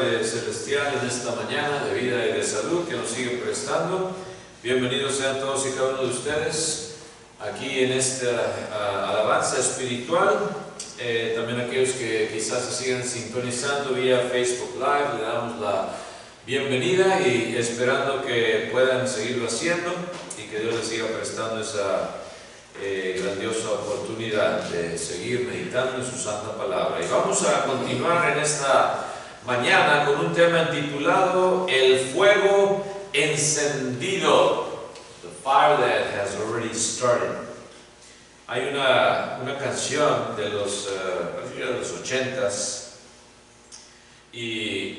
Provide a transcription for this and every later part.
Padre Celestial en esta mañana de vida y de salud que nos sigue prestando. Bienvenidos sean todos y cada uno de ustedes aquí en esta alabanza espiritual. También aquellos que quizás se sigan sintonizando vía Facebook Live, le damos la bienvenida y esperando que puedan seguirlo haciendo y que Dios les siga prestando esa grandiosa oportunidad de seguir meditando en su santa palabra. Y vamos a continuar en esta mañana con un tema titulado El fuego encendido, the fire that has already started. Hay una canción de los 80s y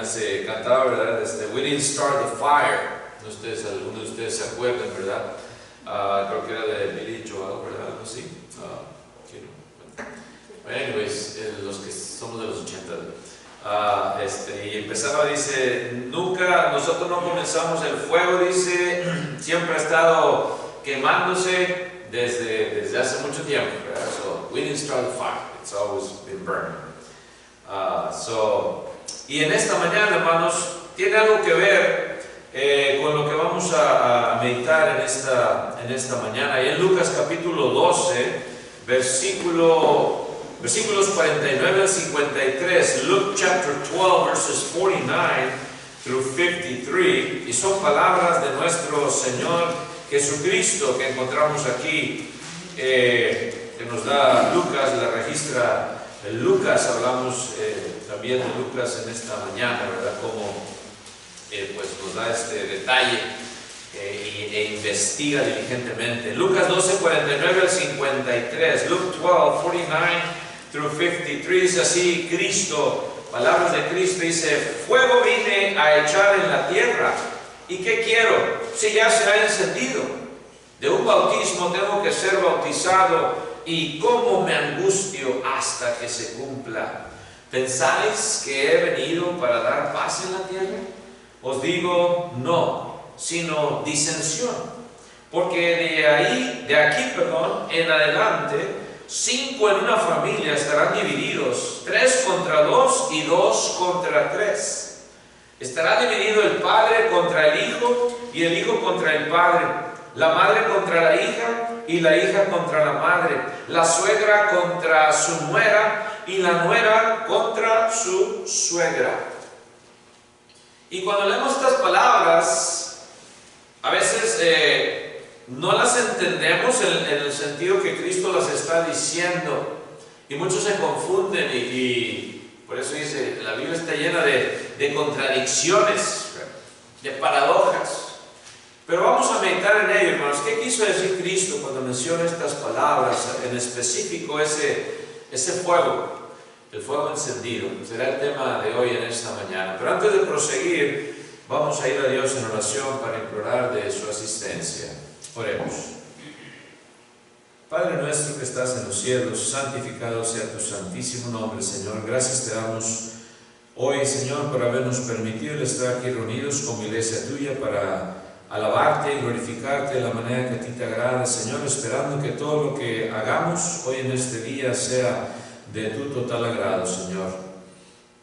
se cantaba, ¿verdad? We didn't start the fire. Algunos de ustedes se acuerdan, ¿verdad? Creo que era de Billy Joel, ¿verdad? Algo así. Anyways, los que somos de los 80. Y empezaba, dice, nosotros no comenzamos el fuego, dice, siempre ha estado quemándose desde hace mucho tiempo, ¿verdad? So, we didn't start the fire, it's always been burning. Y en esta mañana, hermanos, tiene algo que ver con lo que vamos a meditar en esta mañana. Y en Lucas capítulo 12, versículos 49 al 53, Luke chapter 12, verses 49 through 53, y son palabras de nuestro Señor Jesucristo que encontramos aquí, que nos da Lucas, la registra Lucas. Hablamos también de Lucas en esta mañana, ¿verdad? Como pues nos da este detalle e investiga diligentemente. Lucas 12, 49 al 53, Luke 12, 49 through 53, dice así Cristo, palabras de Cristo, dice: fuego vine a echar en la tierra, ¿y qué quiero? Si ya se ha encendido. De un bautismo tengo que ser bautizado, y cómo me angustio hasta que se cumpla. ¿Pensáis que he venido para dar paz en la tierra? Os digo, no, sino disensión. Porque de aquí en adelante, 5 en una familia estarán divididos, 3 contra 2 y 2 contra 3. Estará dividido el padre contra el hijo y el hijo contra el padre, la madre contra la hija y la hija contra la madre, la suegra contra su nuera y la nuera contra su suegra. Y cuando leemos estas palabras, a veces no las entendemos en el sentido que Cristo las está diciendo, y muchos se confunden y por eso dice, la Biblia está llena de contradicciones, de paradojas. Pero vamos a meditar en ello, hermanos. ¿Qué quiso decir Cristo cuando menciona estas palabras, en específico ese fuego? El fuego encendido será el tema de hoy en esta mañana. Pero antes de proseguir, vamos a ir a Dios en oración para implorar de su asistencia. Oremos. Padre nuestro que estás en los cielos, santificado sea tu santísimo nombre, Señor. Gracias te damos hoy, Señor, por habernos permitido estar aquí reunidos como iglesia tuya para alabarte y glorificarte de la manera que a ti te agrada, Señor, esperando que todo lo que hagamos hoy en este día sea de tu total agrado, Señor.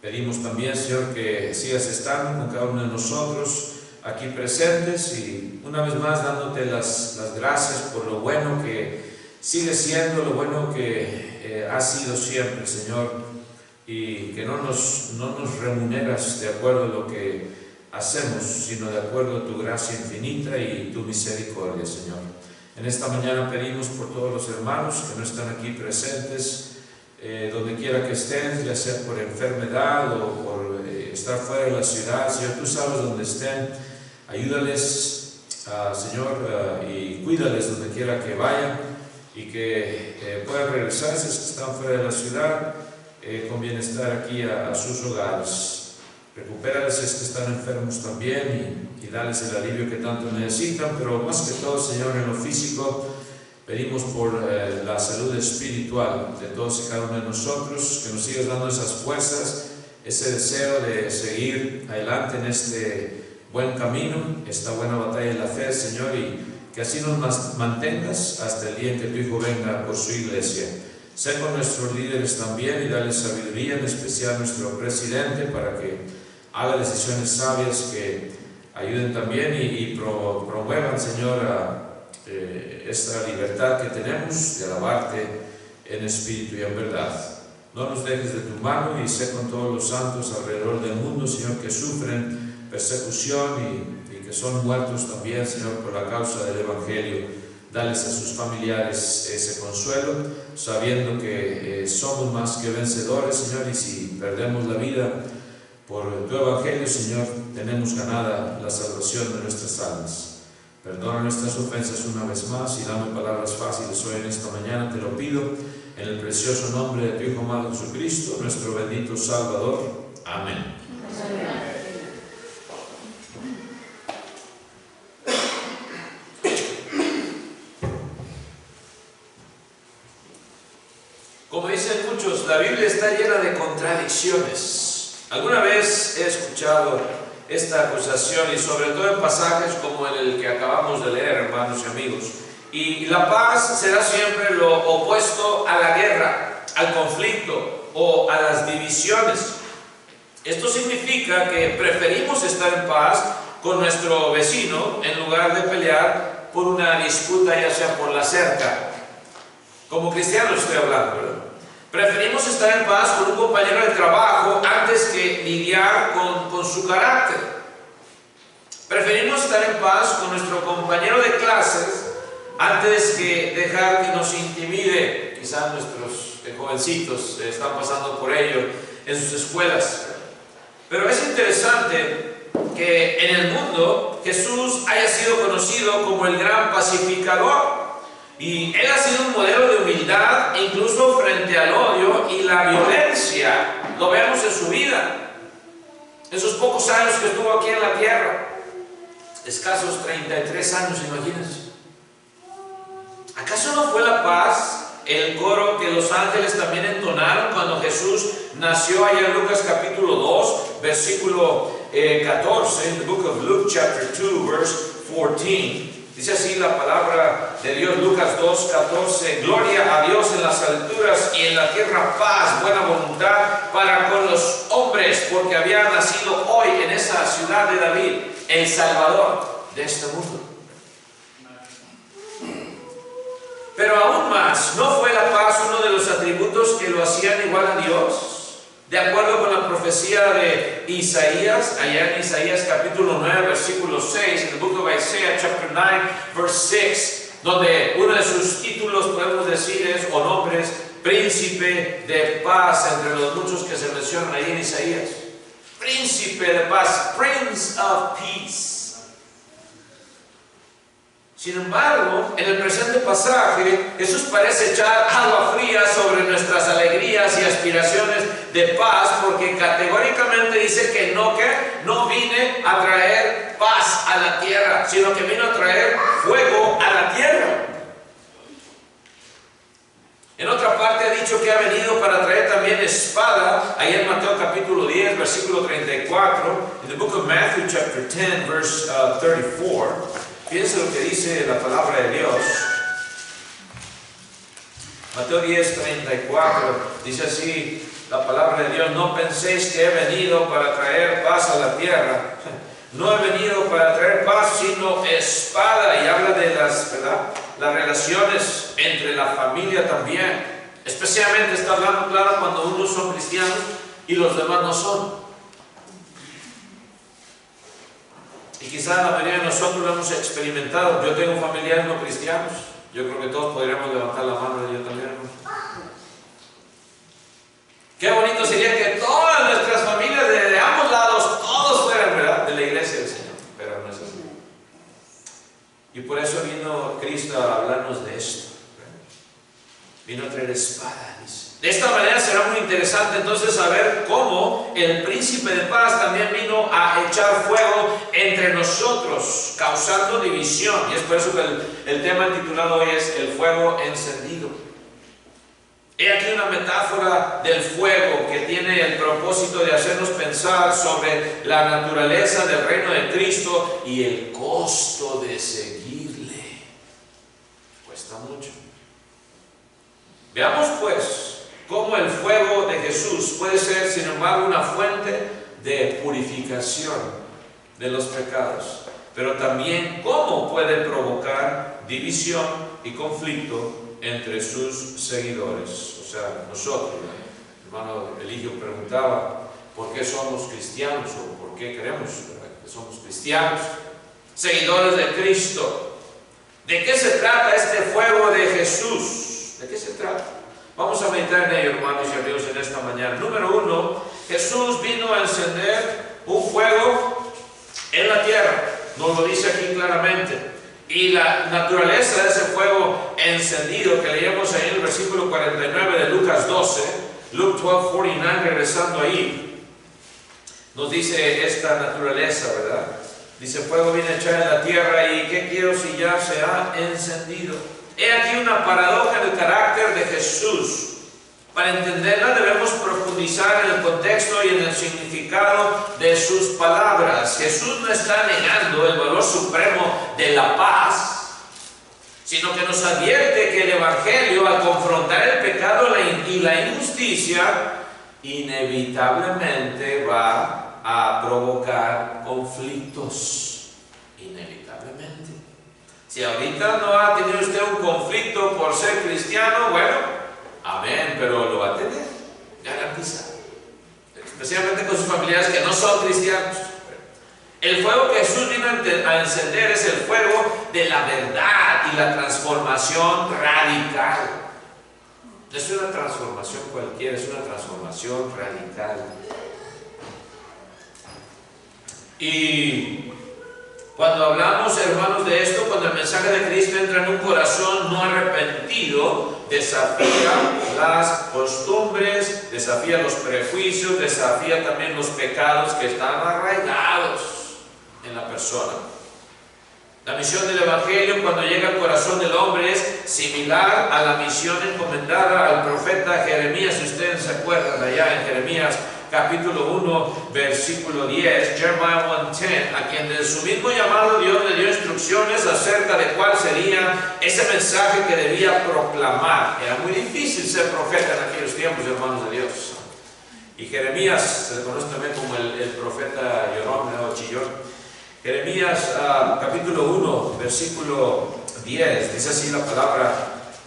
Pedimos también, Señor, que sigas estando con cada uno de nosotros aquí presentes y una vez más dándote las gracias por lo bueno que sigue siendo, lo bueno que ha sido siempre, Señor, y que no nos remuneras de acuerdo a lo que hacemos, sino de acuerdo a tu gracia infinita y tu misericordia, Señor. En esta mañana pedimos por todos los hermanos que no están aquí presentes, donde quiera que estén, ya sea por enfermedad o por estar fuera de la ciudad. Señor, tú sabes dónde estén, ayúdales, Señor, y cuídales donde quiera que vayan y que puedan regresarse si están fuera de la ciudad con bienestar aquí a sus hogares. Recupérales si es que están enfermos también y dales el alivio que tanto necesitan, pero más que todo, Señor, en lo físico, pedimos por la salud espiritual de todos y cada uno de nosotros, que nos sigas dando esas fuerzas, ese deseo de seguir adelante en este buen camino, esta buena batalla de la fe, Señor, y que así nos mantengas hasta el día en que tu Hijo venga por su iglesia. Sé con nuestros líderes también y dale sabiduría, en especial a nuestro presidente, para que haga decisiones sabias que ayuden también y promuevan, Señor, esta libertad que tenemos de alabarte en espíritu y en verdad. No nos dejes de tu mano y sé con todos los santos alrededor del mundo, Señor, que sufren persecución y que son muertos también, Señor, por la causa del Evangelio. Dales a sus familiares ese consuelo, sabiendo que somos más que vencedores, Señor, y si perdemos la vida por tu Evangelio, Señor, tenemos ganada la salvación de nuestras almas. Perdona nuestras ofensas una vez más y dame palabras fáciles hoy en esta mañana, te lo pido, en el precioso nombre de tu Hijo amado Jesucristo, nuestro bendito Salvador. Amén. Como dicen muchos, la Biblia está llena de contradicciones. Alguna vez he escuchado esta acusación y sobre todo en pasajes como en el que acabamos de leer, hermanos y amigos. Y la paz será siempre lo opuesto a la guerra, al conflicto o a las divisiones. Esto significa que preferimos estar en paz con nuestro vecino en lugar de pelear por una disputa, ya sea por la cerca. Como cristianos estoy hablando, ¿verdad? Preferimos estar en paz con un compañero de trabajo antes que lidiar con su carácter. Preferimos estar en paz con nuestro compañero de clases antes que dejar que nos intimide. Quizás nuestros jovencitos están pasando por ello en sus escuelas. Pero es interesante que en el mundo Jesús haya sido conocido como el gran pacificador. Y Él ha sido un modelo de humildad, incluso frente al odio y la violencia. Lo vemos en su vida, en sus pocos años que estuvo aquí en la tierra. Escasos 33 años, imagínense. ¿Acaso no fue la paz el coro que los ángeles también entonaron cuando Jesús nació allá en Lucas capítulo 2, versículo 14, en the book of Luke chapter 2, verse 14? Dice así la palabra de Dios, Lucas 2, 14. Gloria a Dios en las alturas y en la tierra paz, buena voluntad para con los hombres, porque había nacido hoy en esa ciudad de David el Salvador de este mundo. Pero aún más, ¿no fue la paz uno de los atributos que lo hacían igual a Dios? De acuerdo con la profecía de Isaías, allá en Isaías capítulo 9, versículo 6, en el book of Isaiah chapter 9, verse 6, donde uno de sus títulos, podemos decir, es o nombres, príncipe de paz, entre los muchos que se mencionan ahí en Isaías. Príncipe de paz, Prince of Peace. Sin embargo, en el presente pasaje, Jesús parece echar agua fría sobre nuestras alegrías y aspiraciones de paz, porque categóricamente dice que no vine a traer paz a la tierra, sino que vino a traer fuego a la tierra. En otra parte ha dicho que ha venido para traer también espada, ahí en Mateo capítulo 10, versículo 34, en the book of Matthew chapter 10, verse 34. Fíjense lo que dice la palabra de Dios. Mateo 10, 34, dice así la palabra de Dios: no penséis que he venido para traer paz a la tierra. No he venido para traer paz, sino espada. Y habla de las relaciones entre la familia también. Especialmente está hablando, claro, cuando unos son cristianos y los demás no son. Y quizás la mayoría de nosotros lo hemos experimentado. Yo tengo familiares no cristianos. Yo creo que todos podríamos levantar la mano de yo también, hermano. Qué bonito sería que todas nuestras familias de ambos lados, todos fueran, ¿verdad?, de la iglesia del Señor. Pero no es así. Y por eso vino Cristo a hablarnos de esto, ¿verdad? Vino a traer espada, dice. De esta manera será muy interesante entonces saber cómo el príncipe de paz también vino a echar fuego entre nosotros, causando división. Y es por eso que el tema titulado hoy es el fuego encendido. He aquí una metáfora del fuego que tiene el propósito de hacernos pensar sobre la naturaleza del reino de Cristo y el costo de seguirle. Cuesta mucho. Veamos pues cómo el fuego de Jesús puede ser, sin embargo, una fuente de purificación de los pecados, pero también cómo puede provocar división y conflicto entre sus seguidores, o sea, nosotros. El hermano Eligio preguntaba, ¿por qué somos cristianos? ¿O por qué creemos que somos cristianos? Seguidores de Cristo. ¿De qué se trata este fuego de Jesús? ¿De qué se trata? Vamos a meditar en ello, hermanos y amigos, en esta mañana. Número uno, Jesús vino a encender un fuego en la tierra. Nos lo dice aquí claramente. Y la naturaleza de ese fuego encendido que leíamos ahí en el versículo 49 de Lucas 12, Luke 12:49, regresando ahí, nos dice esta naturaleza, ¿verdad? Dice, fuego viene a echar en la tierra, y ¿qué quiero si ya se ha encendido? He aquí una paradoja del carácter de Jesús. Para entenderla debemos profundizar en el contexto y en el significado de sus palabras. Jesús no está negando el valor supremo de la paz, sino que nos advierte que el Evangelio, al confrontar el pecado y la injusticia, inevitablemente va a provocar conflictos. Inevitablemente. Si ahorita no ha tenido usted un conflicto por ser cristiano, bueno, amén, pero lo va a tener, garantizado. Especialmente con sus familiares que no son cristianos. El fuego que Jesús vino a encender es el fuego de la verdad y la transformación radical. No es una transformación cualquiera, es una transformación radical. Y cuando hablamos, hermanos, de esto, cuando el mensaje de Cristo entra en un corazón no arrepentido, desafía las costumbres, desafía los prejuicios, desafía también los pecados que están arraigados en la persona. La misión del Evangelio, cuando llega al corazón del hombre, es similar a la misión encomendada al profeta Jeremías. Si ustedes se acuerdan, allá en Jeremías capítulo 1, versículo 10, Jeremiah 1:10, a quien de su mismo llamado Dios le dio instrucciones acerca de cuál sería ese mensaje que debía proclamar. Era muy difícil ser profeta en aquellos tiempos, hermanos de Dios. Y Jeremías se le conoce también como el profeta llorón o chillón. Jeremías capítulo 1, versículo 10, dice así la palabra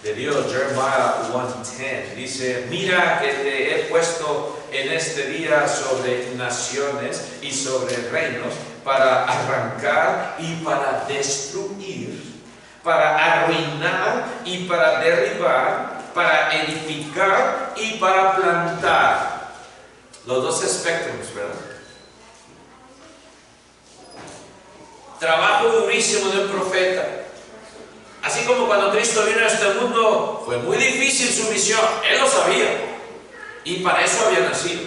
de Dios. Jeremiah 1:10 dice, mira que te he puesto en este día sobre naciones y sobre reinos, para arrancar y para destruir, para arruinar y para derribar, para edificar y para plantar. Los dos espectros, ¿verdad? Trabajo durísimo de un profeta. Así como cuando Cristo vino a este mundo, fue muy difícil su misión. Él lo sabía. Y para eso había nacido.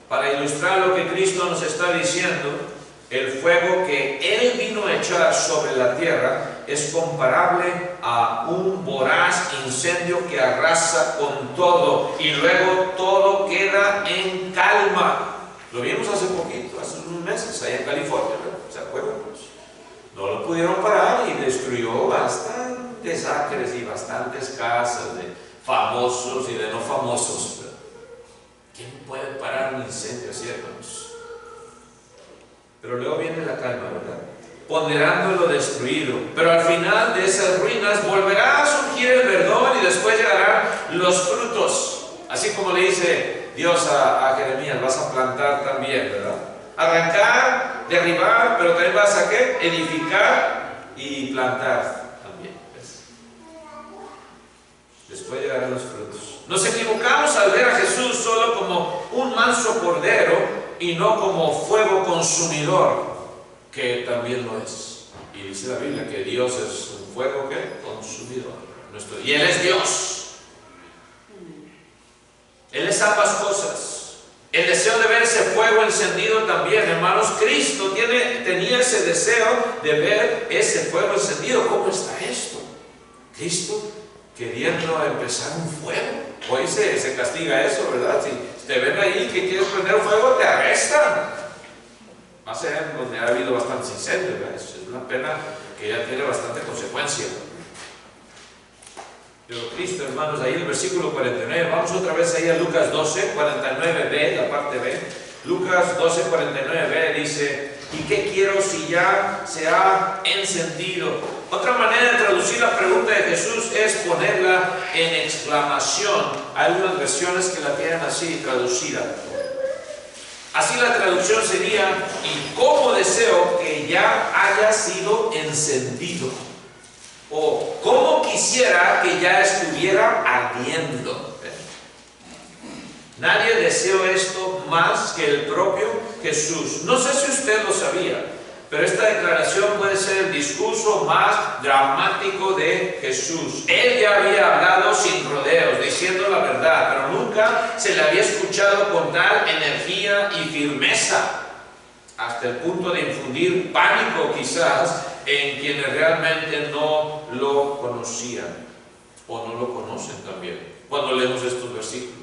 Para ilustrar lo que Cristo nos está diciendo, el fuego que Él vino a echar sobre la tierra es comparable a un voraz incendio que arrasa con todo y luego todo queda en calma. Lo vimos hace poquito, hace unos meses, allá en California, ¿verdad? ¿Se acuerdan? No lo pudieron parar y destruyó bastantes acres y bastantes casas de famosos y de no famosos. ¿Quién puede parar un incendio así, hermanos? Pero luego viene la calma, ¿verdad? Ponderando lo destruido. Pero al final de esas ruinas volverá a surgir el verdor y después llegarán los frutos. Así como le dice Dios a Jeremías, vas a plantar también, ¿verdad? Arrancar, derribar, pero también vas a ¿qué? Edificar y plantar también. ¿Ves? Después llegarán los frutos. Nos equivocamos al ver a Jesús solo como un manso cordero y no como fuego consumidor, que también lo es. Y dice la Biblia que Dios es un fuego ¿qué? Consumidor. Y Él es Dios. Él es ambas cosas. El deseo de ver ese fuego encendido también, hermanos. Cristo tenía ese deseo de ver ese fuego encendido. ¿Cómo está esto? Cristo queriendo empezar un fuego. Hoy se castiga eso, ¿verdad? Si te ven ahí que quieres prender un fuego, te arrestan. Más allá donde ha habido bastantes incendios, ¿verdad? Es una pena que ya tiene bastante consecuencia. Pero Cristo, hermanos, ahí el versículo 49, vamos otra vez ahí a Lucas 12, 49b, la parte B. Lucas 12, 49b dice: ¿y qué quiero si ya se ha encendido? Otra manera de traducir la pregunta de Jesús es ponerla en exclamación. Hay unas versiones que la tienen así traducida. Así la traducción sería: ¿y cómo deseo que ya haya sido encendido? O ¿cómo quisiera que ya estuviera ardiendo? Nadie deseó esto más que el propio Jesús. No sé si usted lo sabía, pero esta declaración puede ser el discurso más dramático de Jesús. Él ya había hablado sin rodeos, diciendo la verdad, pero nunca se le había escuchado con tal energía y firmeza, hasta el punto de infundir pánico quizás en quienes realmente no lo conocían o no lo conocen también, cuando leemos estos versículos.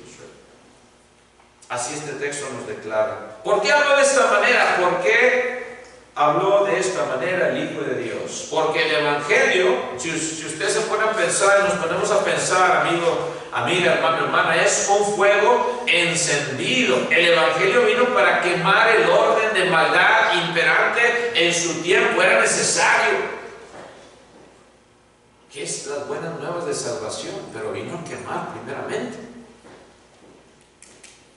Así este texto nos declara. ¿Por qué habló de esta manera? ¿Por qué habló de esta manera el Hijo de Dios? Porque el Evangelio, si usted se pone a pensar, nos ponemos a pensar, amigo, amiga, hermano, hermana, es un fuego encendido. El Evangelio vino para quemar el orden de maldad imperante en su tiempo. Era necesario. ¿Qué es las buenas nuevas de salvación? Pero vino a quemar primeramente.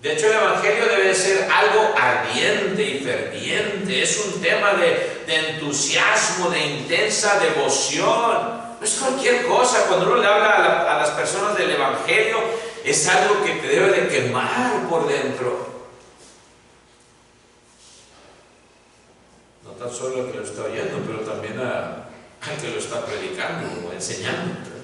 De hecho, el Evangelio debe ser algo ardiente y ferviente. Es un tema de entusiasmo, de intensa devoción. No es cualquier cosa. Cuando uno le habla a las personas del Evangelio, es algo que te debe de quemar por dentro. No tan solo al que lo está oyendo, pero también al que lo está predicando o enseñando.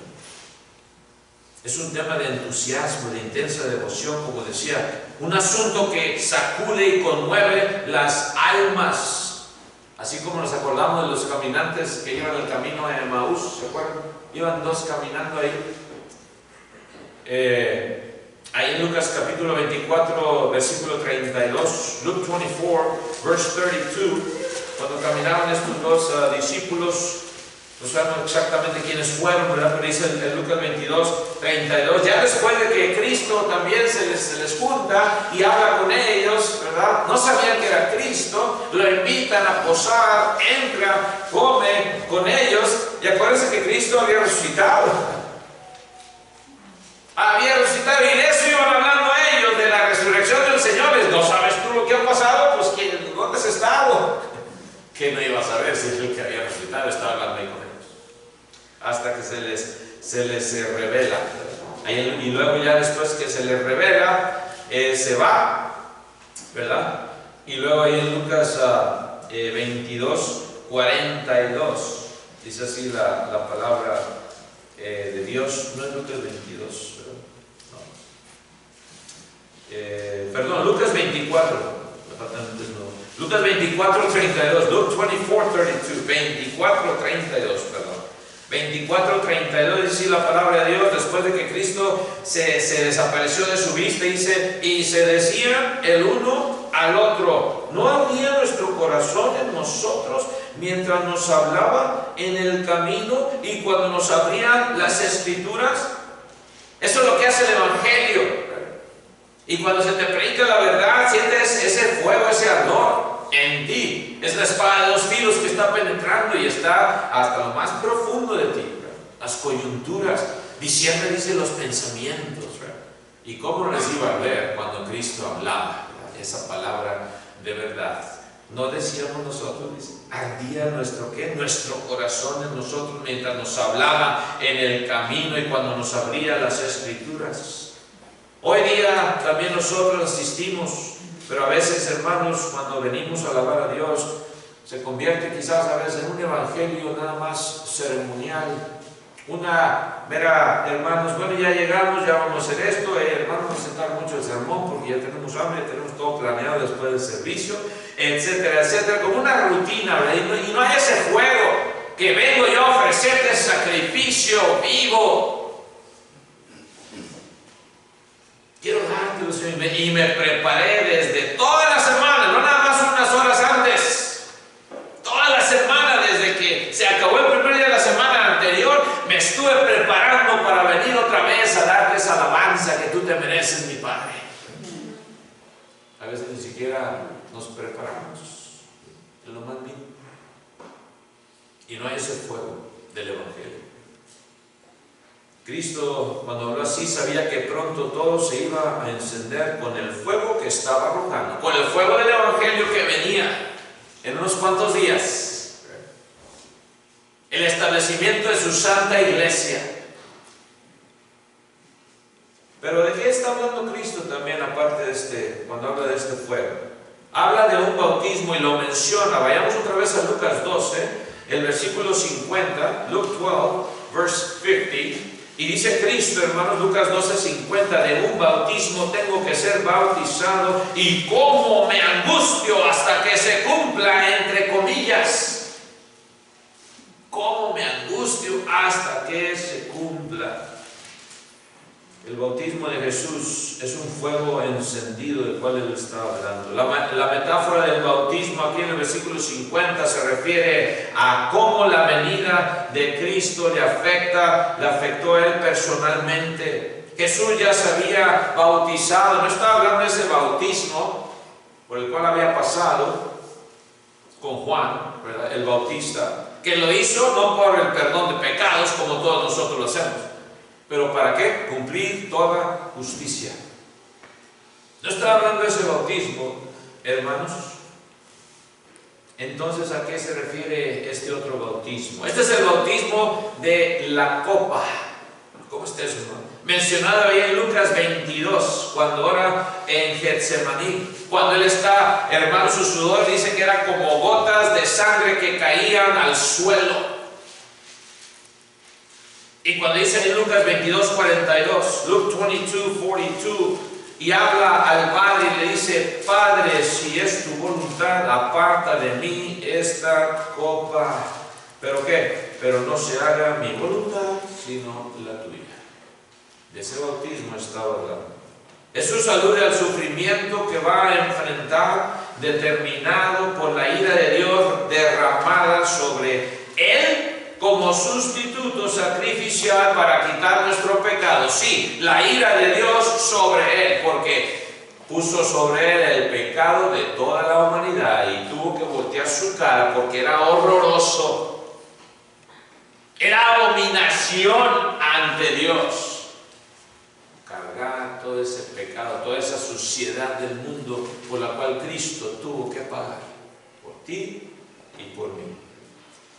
Es un tema de entusiasmo, de intensa devoción, como decía, un asunto que sacude y conmueve las almas. Así como nos acordamos de los caminantes que iban el camino de Emaús, ¿se acuerdan? Iban dos caminando ahí. Ahí en Lucas capítulo 24, versículo 32, Luke 24, verse 32, cuando caminaban estos dos discípulos. No sabemos exactamente quiénes fueron, ¿verdad? Pero dice en Lucas 22, 32, ya después de que Cristo también se les junta y habla con ellos, ¿verdad? No sabían que era Cristo, lo invitan a posar, entra, come con ellos, y acuérdense que Cristo había resucitado. Había resucitado, y de eso iban hablando ellos, de la resurrección del Señor. ¿No sabes tú lo que ha pasado? Pues, ¿dónde has estado? Que no iba a saber si es el que había resucitado, estaba hablando ahí con ellos. Hasta que se les revela. Y luego ya después que se les revela, se va, ¿verdad? Y luego ahí en Lucas 22, 42, dice así la palabra de Dios. No es Lucas 22, no. Perdón, Lucas 24. Lucas 24, 32. Luke 24, 32. 24, 32, perdón. 24, 32 dice la palabra de Dios: después de que Cristo se desapareció de su vista, dice, y se decían el uno al otro: ¿no ardía nuestro corazón en nosotros mientras nos hablaba en el camino y cuando nos abrían las Escrituras? Eso es lo que hace el Evangelio. Y cuando se te predica la verdad, sientes ese fuego, ese ardor en ti. Es la espada de dos filos que está penetrando y está hasta lo más profundo de ti, ¿verdad? Las coyunturas, diciendo, dice, los pensamientos, ¿verdad? Y cómo les iba a ver cuando Cristo hablaba, ¿verdad? Esa palabra de verdad. No decíamos nosotros, dice, ardía nuestro ¿qué? Nuestro corazón en nosotros mientras nos hablaba en el camino y cuando nos abría las Escrituras. Hoy día también nosotros asistimos, pero a veces, hermanos, cuando venimos a alabar a Dios, se convierte quizás a veces en un evangelio nada más ceremonial. Una mera, hermanos, bueno, ya llegamos, ya vamos a hacer esto, hermanos, vamos a sentar mucho el sermón porque ya tenemos hambre, ya tenemos todo planeado después del servicio, etcétera, etcétera, como una rutina, ¿verdad? Y no hay ese juego que vengo yo a ofrecerte sacrificio vivo. Quiero dártelo, Señor, y me preparé desde toda la semana, no nada más unas horas antes. Toda la semana, desde que se acabó el primer día de la semana anterior, me estuve preparando para venir nos preparamos en lo más mínimo. Y no hay ese fuego del Evangelio. Cristo, cuando habló así, sabía que pronto todo se iba a encender con el fuego que estaba arrojando, con el fuego del Evangelio que venía en unos cuantos días. El establecimiento de su santa iglesia. Pero ¿de qué está hablando Cristo también, aparte de cuando habla de este fuego? Habla de un bautismo y lo menciona. Vayamos otra vez a Lucas 12, el versículo 50, Luke 12, verse 50. Y dice Cristo, hermanos, Lucas 12:50, de un bautismo tengo que ser bautizado, y cómo me angustio hasta que se cumpla, entre comillas. Cómo me angustio hasta que se cumpla. El bautismo de Jesús es un fuego encendido del cual Él está hablando. La metáfora del bautismo aquí en el versículo 50 se refiere a cómo la venida de Cristo le afectó a Él personalmente. Jesús ya se había bautizado, no estaba hablando de ese bautismo por el cual había pasado con Juan, ¿verdad?, el Bautista, que lo hizo no por el perdón de pecados como todos nosotros lo hacemos. ¿Pero para qué? Cumplir toda justicia. No está hablando de ese bautismo, hermanos. Entonces, ¿a qué se refiere este otro bautismo? Este es el bautismo de la copa. ¿Cómo está eso, hermano? Mencionado ahí en Lucas 22, cuando ora en Getsemaní. Cuando Él está, hermano, su sudor dice que eran como gotas de sangre que caían al suelo. Y cuando dice en Lucas 22:42, Luke 22:42, y habla al Padre y le dice: Padre, si es tu voluntad, aparta de mí esta copa. ¿Pero qué? Pero no se haga mi voluntad, sino la tuya. De ese bautismo estaba hablando. Jesús alude al sufrimiento que va a enfrentar, determinado por la ira de Dios derramada sobre Él como sustituto sacrificial para quitar nuestro pecado. Sí, la ira de Dios sobre Él, porque puso sobre Él el pecado de toda la humanidad y tuvo que voltear su cara porque era horroroso. Era abominación ante Dios. Cargar todo ese pecado, toda esa suciedad del mundo por la cual Cristo tuvo que pagar por ti y por mí.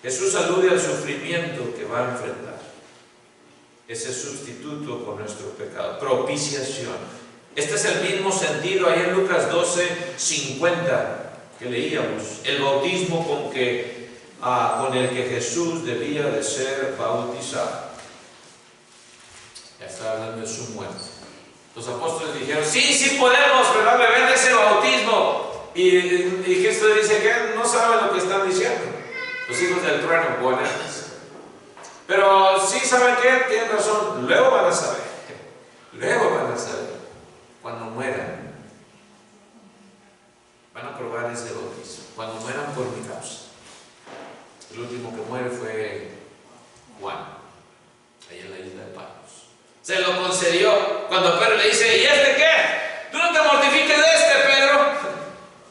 Jesús alude al sufrimiento que va a enfrentar. Ese sustituto por nuestro pecado. Propiciación. Este es el mismo sentido ahí en Lucas 12:50 que leíamos. El bautismo con el que Jesús debía de ser bautizado. Ya está hablando de su muerte. Los apóstoles dijeron: sí podemos, ¿verdad?, beber de ese bautismo. Y Cristo dice que no saben lo que están diciendo. Los hijos del trueno, buenas. Pero sí, ¿saben qué? Tienen razón. Luego van a saber. Luego van a saber. Cuando mueran, van a probar ese bautismo. Cuando mueran por mi causa. El último que muere fue Juan, ahí en la isla de Patmos. Se lo concedió. Cuando Pedro le dice: ¿y este qué? Tú no te mortifiques de este, Pedro.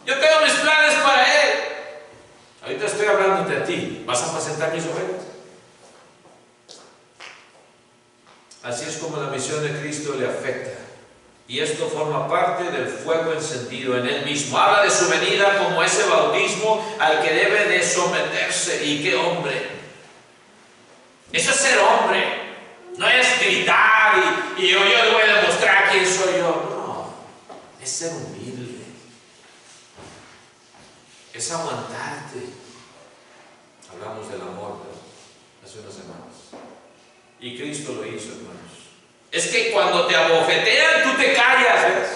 Yo tengo mis planes para él. Ahorita estoy hablándote a ti. ¿Vas a apacentar mis ovejas? Así es como la misión de Cristo le afecta. Y esto forma parte del fuego encendido en Él mismo. Habla de su venida como ese bautismo al que debe de someterse. ¿Y qué hombre? Eso es ser hombre. No es gritar y yo le voy a demostrar quién soy yo. No. Es ser humilde. Es aguantarte. Hablamos del amor, ¿verdad?, hace unas semanas. Y Cristo lo hizo, hermanos. Es que cuando te abofetean, tú te callas, ¿ves?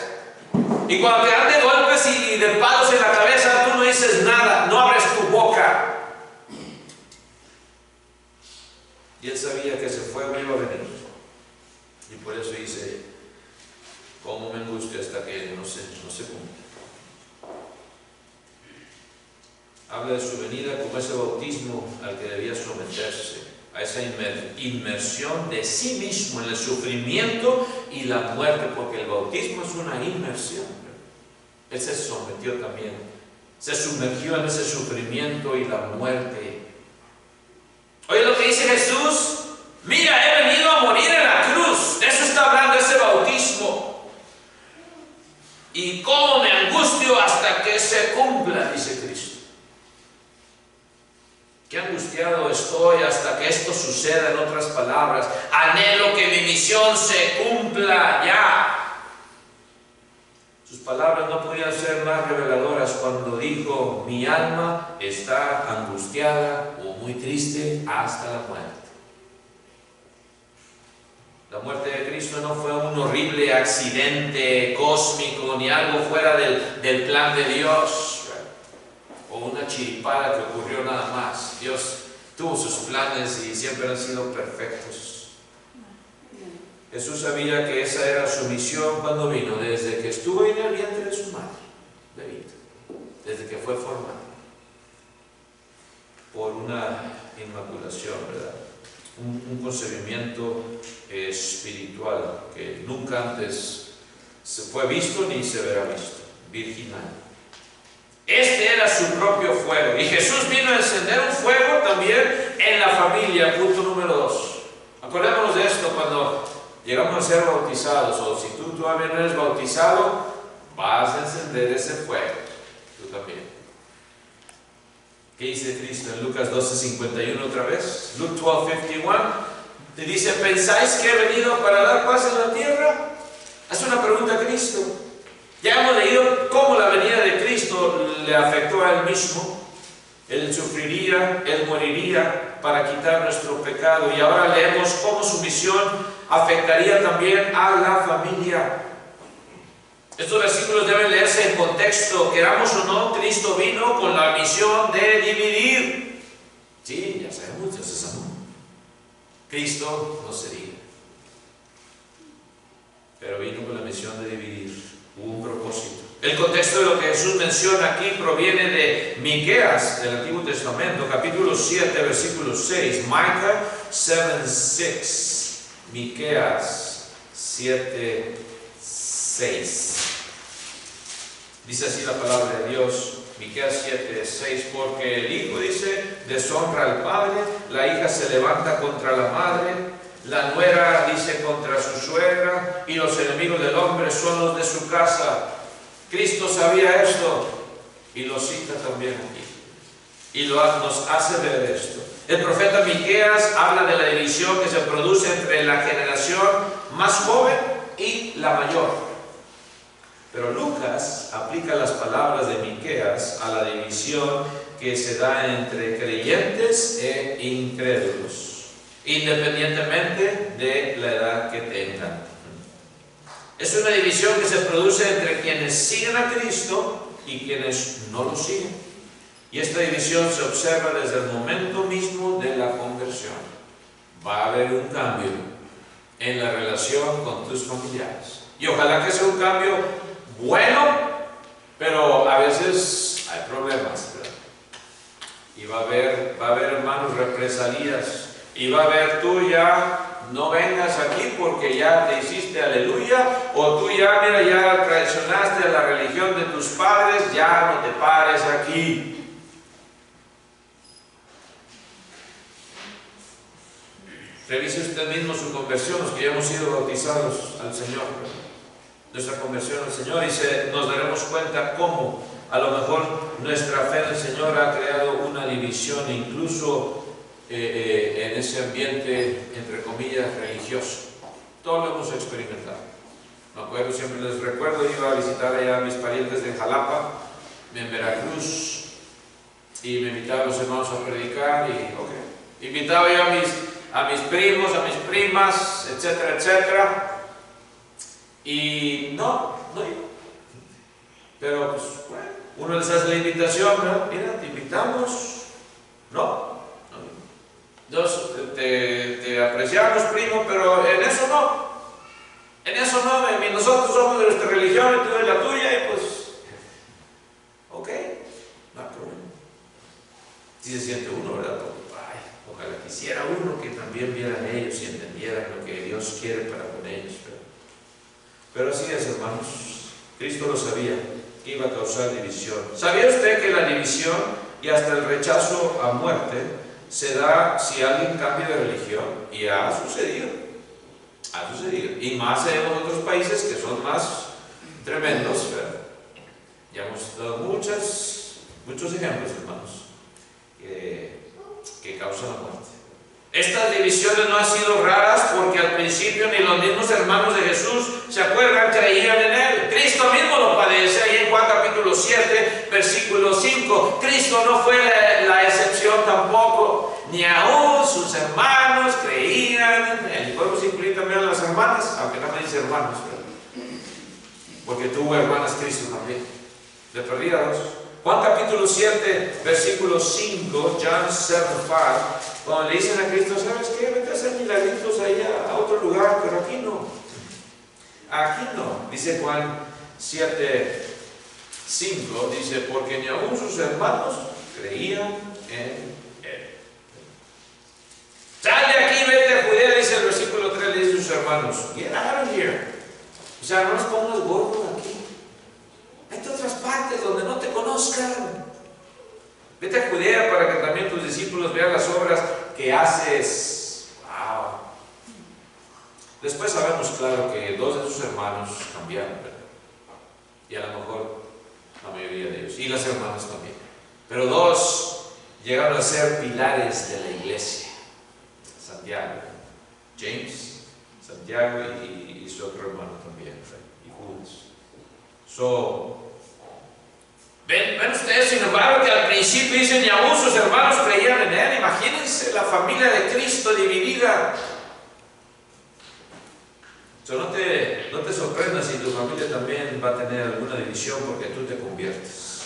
Y cuando te dan de golpes y de palos en la cabeza, tú no dices nada, no abres tu boca. Y Él sabía que ese fuego iba a venir. Y por eso dice: ¿cómo me angustio hasta que no se cumpla? Habla de su venida como ese bautismo al que debía someterse, a esa inmersión de sí mismo en el sufrimiento y la muerte, porque el bautismo es una inmersión. Él se sometió también Se sumergió en ese sufrimiento y la muerte. Oye lo que dice Jesús. Mira, he venido a morir en la cruz. De eso está hablando ese bautismo. Y cómo me angustio hasta que se cumpla, dice Cristo. Qué angustiado estoy hasta que esto suceda. En otras palabras, anhelo que mi misión se cumpla ya. Sus palabras no podían ser más reveladoras cuando dijo: mi alma está angustiada o muy triste hasta la muerte. La muerte de Cristo no fue un horrible accidente cósmico ni algo fuera del plan de Dios, o una chiripada que ocurrió nada más. Dios tuvo sus planes y siempre han sido perfectos. Jesús sabía que esa era su misión cuando vino, desde que estuvo en el vientre de su madre, bebito, desde que fue formado por una inmaculación, ¿verdad? Un concebimiento espiritual que nunca antes se fue visto ni se verá visto, virginal. Este era su propio fuego, y Jesús vino a encender un fuego también en la familia. Punto número 2. Acordémonos de esto cuando llegamos a ser bautizados, o si tú todavía no eres bautizado, vas a encender ese fuego, tú también. ¿Qué dice Cristo en Lucas 12:51 otra vez? Luke 12:51. Te dice: ¿pensáis que he venido para dar paz en la tierra? Hace una pregunta a Cristo. Ya hemos leído cómo la venida de Cristo le afectó a Él mismo. Él sufriría, Él moriría para quitar nuestro pecado. Y ahora leemos cómo su misión afectaría también a la familia. Estos versículos deben leerse en contexto. Queramos o no, Cristo vino con la misión de dividir. Sí, ya sabemos, ya se sabe. Cristo no se diga. Pero vino con la misión de dividir. Hubo un propósito. El contexto de lo que Jesús menciona aquí proviene de Miqueas, del Antiguo Testamento, capítulo 7, versículo 6. Micah 7:6. Miqueas 7:6. Dice así la palabra de Dios, Miqueas 7:6, porque el hijo, dice, deshonra al padre, la hija se levanta contra la madre, la nuera, dice, contra su suegra, y los enemigos del hombre son los de su casa. Cristo sabía esto, y lo cita también aquí, y nos hace ver esto. El profeta Miqueas habla de la división que se produce entre la generación más joven y la mayor. Pero Lucas aplica las palabras de Miqueas a la división que se da entre creyentes e incrédulos, independientemente de la edad que tengan. Es una división que se produce entre quienes siguen a Cristo y quienes no lo siguen. Y esta división se observa desde el momento mismo de la conversión. Va a haber un cambio en la relación con tus familiares. Y ojalá que sea un cambio bueno, pero a veces hay problemas, ¿verdad? Y va a haber hermanos represalias, y va a haber: tú ya no vengas aquí porque ya te hiciste aleluya, o tú ya, mira, ya traicionaste a la religión de tus padres, ya no te pares aquí. Revise usted mismo su conversión, los que ya hemos sido bautizados al Señor, nuestra conversión al Señor, y nos daremos cuenta cómo a lo mejor nuestra fe en el Señor ha creado una división, incluso en ese ambiente, entre comillas, religioso. Todos lo hemos experimentado. Me acuerdo, siempre les recuerdo, iba a visitar allá a mis parientes de Jalapa, en Veracruz, y me invitaban los hermanos a predicar, y invitaba yo a mis primos, a mis primas, etcétera, etcétera. Y no iba. Pero pues, bueno, uno les hace la invitación, ¿no? Mira, te invitamos. No. Entonces, te apreciamos, primo, pero en eso no. Nosotros somos de nuestra religión y tú de la tuya, y pues, ok, no hay problema. Si se siente uno, ¿verdad? Ay, ojalá quisiera uno que también vieran ellos y entendieran lo que Dios quiere para con ellos, ¿verdad? Pero así es, hermanos. Cristo lo sabía, que iba a causar división. ¿Sabía usted que la división y hasta el rechazo a muerte se da si alguien cambia de religión, y ha sucedido. Ha sucedido. Y más en otros países que son más tremendos, ¿verdad? Ya hemos dado muchos ejemplos, hermanos, que causan la muerte. Estas divisiones no han sido raras porque al principio ni los mismos hermanos de Jesús, ¿se acuerdan?, creían en Él. Cristo mismo lo padece, ahí en Juan capítulo 7, versículo 5. Cristo no fue la excepción tampoco, ni aún sus hermanos creían en Él. Podemos incluir también a las hermanas, aunque no me dice hermanos, ¿verdad? Porque tuvo hermanas Cristo también. De perdidos. Juan capítulo 7, versículo 5, John 7:5, cuando le dicen a Cristo, ¿sabes qué? Vete a hacer milagritos allá a otro lugar, pero aquí no. Aquí no. Dice Juan 7:5, dice, porque ni aún sus hermanos creían en Él. Sal de aquí, vete a Judea, dice el versículo 3, le dice a sus hermanos, get out of here. O sea, no nos pongas gordos aquí. Vete a otras partes donde no te conozcan. Vete a Judea para que también tus discípulos vean las obras que haces. Wow. Después sabemos, claro, que dos de sus hermanos cambiaron, ¿verdad? Y a lo mejor la mayoría de ellos. Y las hermanas también. Pero dos llegaron a ser pilares de la iglesia. Santiago, James, Santiago y su otro hermano también, y Judas. Ven ustedes, sin embargo, que al principio dicen, y aún sus hermanos creían en Él. Imagínense la familia de Cristo dividida. No te sorprendas si tu familia también va a tener alguna división porque tú te conviertes.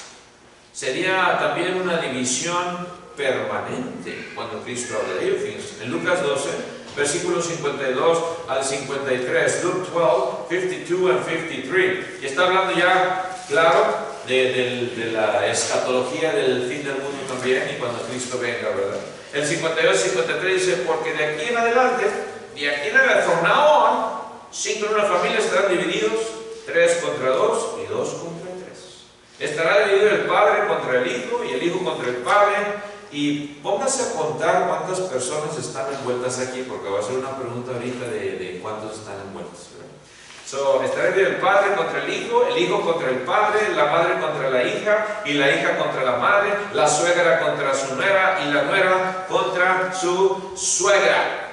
Sería también una división permanente cuando Cristo habla de ello. Fíjense, en Lucas 12, versículos 52 al 53, Luke 12, 52 and 53. Y está hablando ya, claro, de la escatología del fin del mundo también, y cuando Cristo venga, ¿verdad? El 52 y 53 dice, porque de aquí en adelante, de aquí en adelante, from now on, 5 en una familia estarán divididos, 3 contra 2 y 2 contra 3. Estará dividido el padre contra el hijo y el hijo contra el padre. Y póngase a contar cuántas personas están envueltas aquí, porque va a ser una pregunta ahorita de cuántos están envueltos, ¿verdad? Estará dividido el padre contra el hijo contra el padre, la madre contra la hija, y la hija contra la madre, la suegra contra su nuera, y la nuera contra su suegra.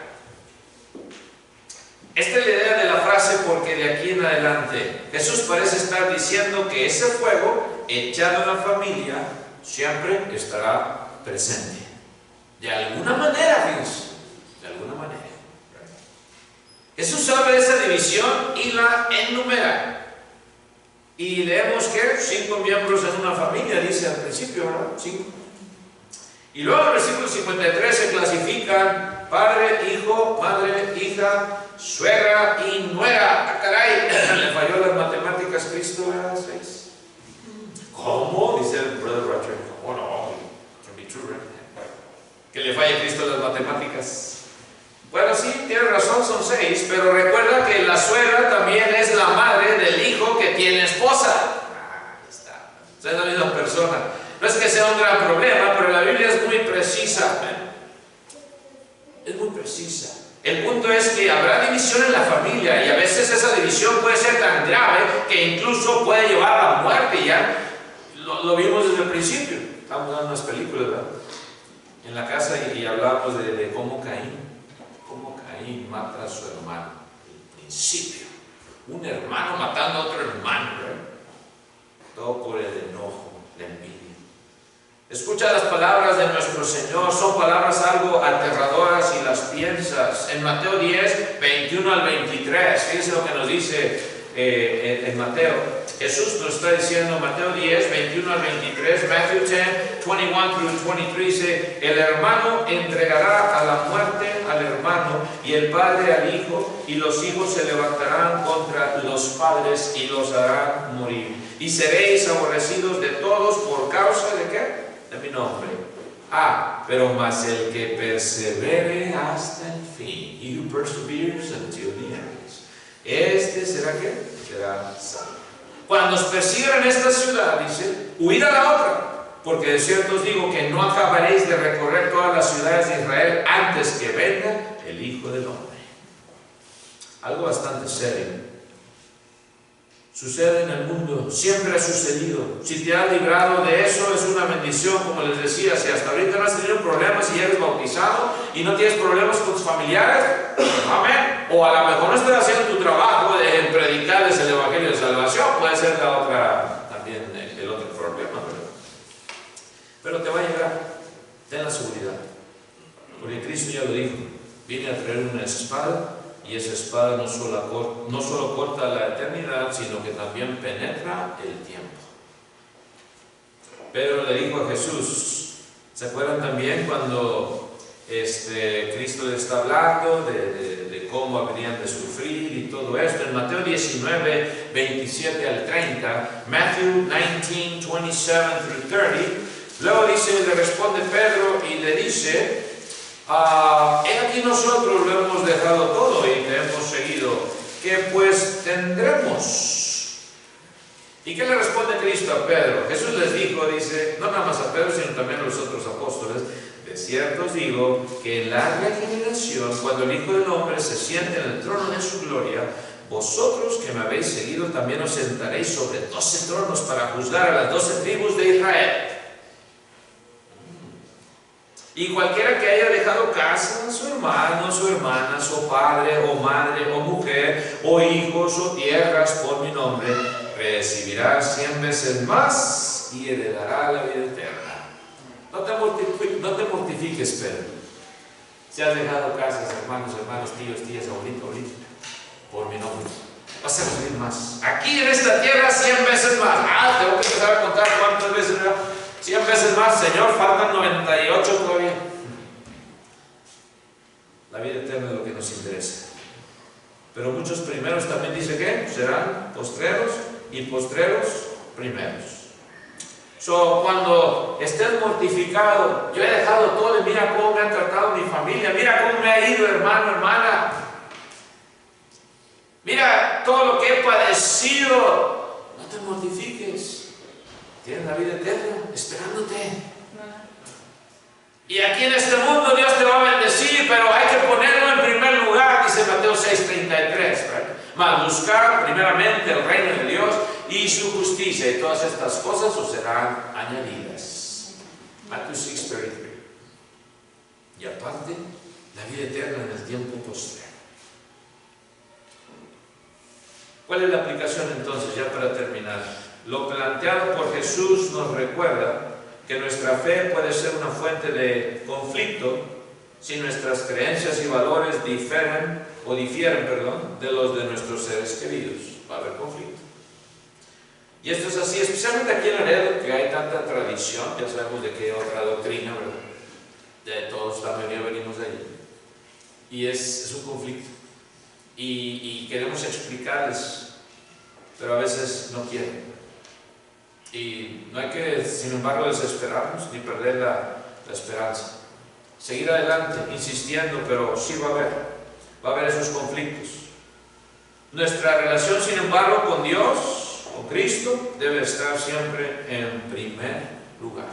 Esta es la idea de la frase, porque de aquí en adelante. Jesús parece estar diciendo que ese fuego echado en la familia siempre estará presente. De alguna manera, fíjense, de alguna manera. Jesús sabe de esa división y la enumera. Y leemos que 5 miembros en una familia, dice al principio, ¿verdad? 5. Y luego en el versículo 53 se clasifican padre, hijo, madre, hija, suegra y nuera. ¡Ah, caray! Le falló las matemáticas Cristo, ¿verdad? 6. ¿Cómo? Dice el brother Roger. ¿Cómo no? Que le falle Cristo las matemáticas. Bueno, sí, tiene razón, son 6, pero recuerda que la suegra también es la madre del hijo que tiene esposa. Ahí está. O sea, es la misma persona. No es que sea un gran problema, pero la Biblia es muy precisa. Es muy precisa. El punto es que habrá división en la familia, y a veces esa división puede ser tan grave que incluso puede llevar a la muerte. Ya lo vimos desde el principio. Estamos dando unas películas, ¿verdad? En la casa, y hablamos de cómo Caín mata a su hermano. El principio, un hermano matando a otro hermano, ¿verdad? Todo por el enojo, la envidia. Escucha las palabras de nuestro Señor, son palabras algo aterradoras si las piensas. En Mateo 10, 21 al 23, fíjense lo que nos dice en Mateo. Jesús nos está diciendo, Mateo 10, 21 al 23, Matthew 10, 21 through 23, dice, el hermano entregará a la muerte al hermano, y el padre al hijo, y los hijos se levantarán contra los padres y los harán morir. Y seréis aborrecidos de todos por causa de ¿qué? De mi nombre. Pero más el que persevere hasta el fin, he who perseveres until the end, este será ¿qué? Será salvo. Cuando os persigan en esta ciudad, dice, huid a la otra, porque de cierto os digo que no acabaréis de recorrer todas las ciudades de Israel antes que venga el Hijo del Hombre. Algo bastante serio. Sucede en el mundo, siempre ha sucedido. Si te has librado de eso, es una bendición, como les decía. Si hasta ahorita no has tenido problemas y eres bautizado y no tienes problemas con tus familiares, amén. O a lo mejor no estás haciendo tu trabajo de predicarles el Evangelio de Salvación, puede ser la otra, también el otro problema, pero te va a llegar, ten la seguridad, porque Cristo ya lo dijo: vine a traer una espada. Y esa espada no solo corta la eternidad, sino que también penetra el tiempo. Pedro le dijo a Jesús, ¿se acuerdan también cuando Cristo le está hablando de cómo habrían de sufrir y todo esto? En Mateo 19, 27 al 30, Matthew 19, 27 through 30, luego dice, le responde Pedro y le dice, he aquí nosotros lo hemos dejado todo y te hemos seguido, ¿qué pues tendremos? ¿Y qué le responde Cristo a Pedro? Jesús les dijo, dice, no nada más a Pedro, sino también a los otros apóstoles, de cierto os digo que en la regeneración, cuando el Hijo del Hombre se siente en el trono de su gloria, vosotros que me habéis seguido también os sentaréis sobre 12 tronos para juzgar a las 12 tribus de Israel. Y cualquiera que haya dejado casa, su hermano, su hermana, su padre o madre o mujer, o hijos o tierras por mi nombre, recibirá 100 veces más y heredará la vida eterna. No te mortifiques, Pedro. Si has dejado casas, hermanos, tíos, tías, abuelito, por mi nombre, vas a recibir más. Aquí en esta tierra 100 veces más. Tengo que empezar a contar cuántas veces era. 100 veces más, Señor, faltan 98 todavía. La vida eterna es lo que nos interesa. Pero muchos primeros también dice que serán postreros y postreros primeros. Cuando estés mortificado, yo he dejado todo y mira cómo me ha tratado mi familia, mira cómo me ha ido, hermano, hermana. Mira todo lo que he padecido. No te mortifiques. Tienes la vida eterna esperándote. Y aquí en este mundo Dios te va a bendecir, pero hay que ponerlo en primer lugar, dice Mateo 6:33. Mas buscar primeramente el reino de Dios y su justicia, y todas estas cosas os serán añadidas. Mateo 6:33. Y aparte, la vida eterna en el tiempo postrero. ¿Cuál es la aplicación entonces, ya para terminar? Lo planteado por Jesús nos recuerda que nuestra fe puede ser una fuente de conflicto si nuestras creencias y valores difieren de los de nuestros seres queridos. Va a haber conflicto. Y esto es así, especialmente aquí en Laredo, que hay tanta tradición, ya sabemos de qué otra doctrina, ¿verdad? De todos, la mayoría venimos de allí. Y es un conflicto. Y queremos explicarles, pero a veces no quieren. Y no hay que, sin embargo, desesperarnos ni perder la esperanza. Seguir adelante, insistiendo, pero sí va a haber esos conflictos. Nuestra relación, sin embargo, con Dios, con Cristo, debe estar siempre en primer lugar.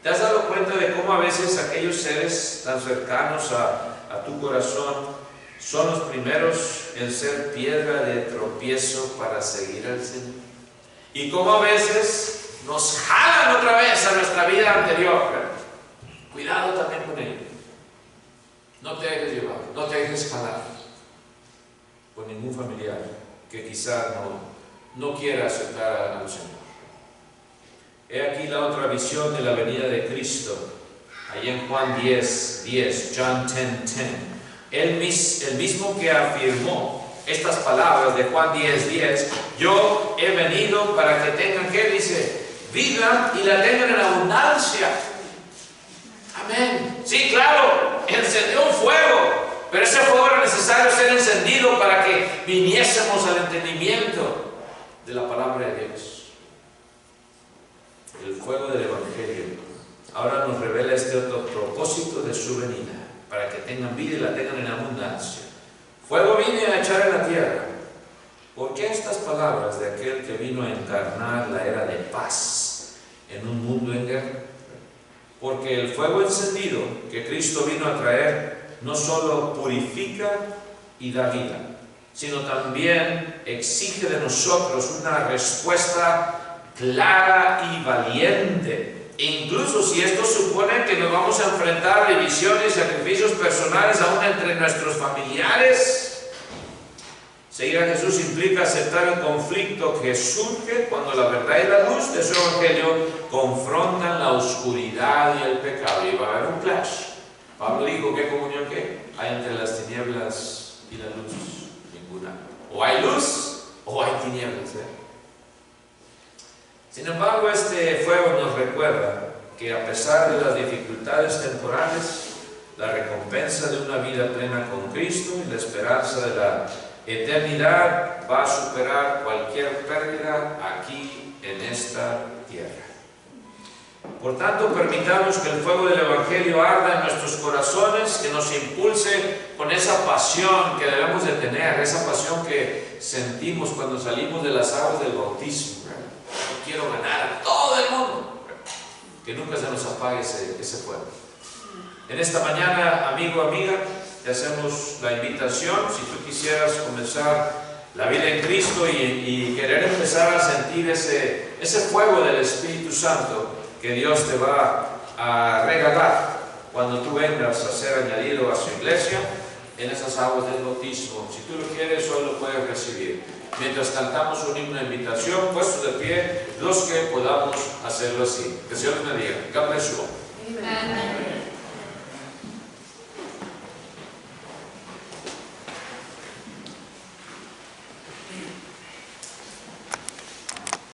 ¿Te has dado cuenta de cómo a veces aquellos seres tan cercanos a tu corazón son los primeros en ser piedra de tropiezo para seguir al Señor? Y cómo a veces nos jalan otra vez a nuestra vida anterior. Cuidado también con ello. No te dejes llevar, no te dejes jalar por ningún familiar que quizás no quiera aceptar al Señor. He aquí la otra visión de la venida de Cristo, allá en Juan 10:10, John 10:10. El mismo que afirmó estas palabras de Juan 10:10, yo he venido para que tengan, ¿qué dice? Vida y la tengan en abundancia. Amén. Sí, claro, encendió un fuego, pero ese fuego era necesario ser encendido para que viniésemos al entendimiento de la palabra de Dios. El fuego del Evangelio ahora nos revela este otro propósito de su venida, para que tengan vida y la tengan en abundancia. Fuego vine a echar en la tierra. ¿Por qué estas palabras de aquel que vino a encarnar la era de paz en un porque el fuego encendido que Cristo vino a traer no solo purifica y da vida, sino también exige de nosotros una respuesta clara y valiente. E incluso si esto supone que nos vamos a enfrentar a divisiones y sacrificios personales aún entre nuestros familiares. Seguir a Jesús implica aceptar el conflicto que surge cuando la verdad y la luz de su evangelio confrontan la oscuridad y el pecado. Y va a haber un clash. Pablo dijo, ¿qué comunión hay entre las tinieblas y la luz? Ninguna. O hay luz o hay tinieblas. Sin embargo, este fuego nos recuerda que a pesar de las dificultades temporales, la recompensa de una vida plena con Cristo y la esperanza de la eternidad va a superar cualquier pérdida aquí en esta tierra. Por tanto, permitamos que el fuego del Evangelio arda en nuestros corazones, que nos impulse con esa pasión que debemos de tener, esa pasión que sentimos cuando salimos de las aguas del bautismo. Yo quiero ganar a todo el mundo, que nunca se nos apague ese fuego. En esta mañana, amigo, amiga, te hacemos la invitación, si tú quisieras comenzar la vida en Cristo y querer empezar a sentir ese fuego del Espíritu Santo que Dios te va a regalar cuando tú vengas a ser añadido a su iglesia en esas aguas del bautismo. Si tú lo quieres, hoy lo puedes recibir. Mientras cantamos un himno de invitación, puestos de pie, los que podamos hacerlo así. Que el Señor te bendiga. God bless you all. Amen.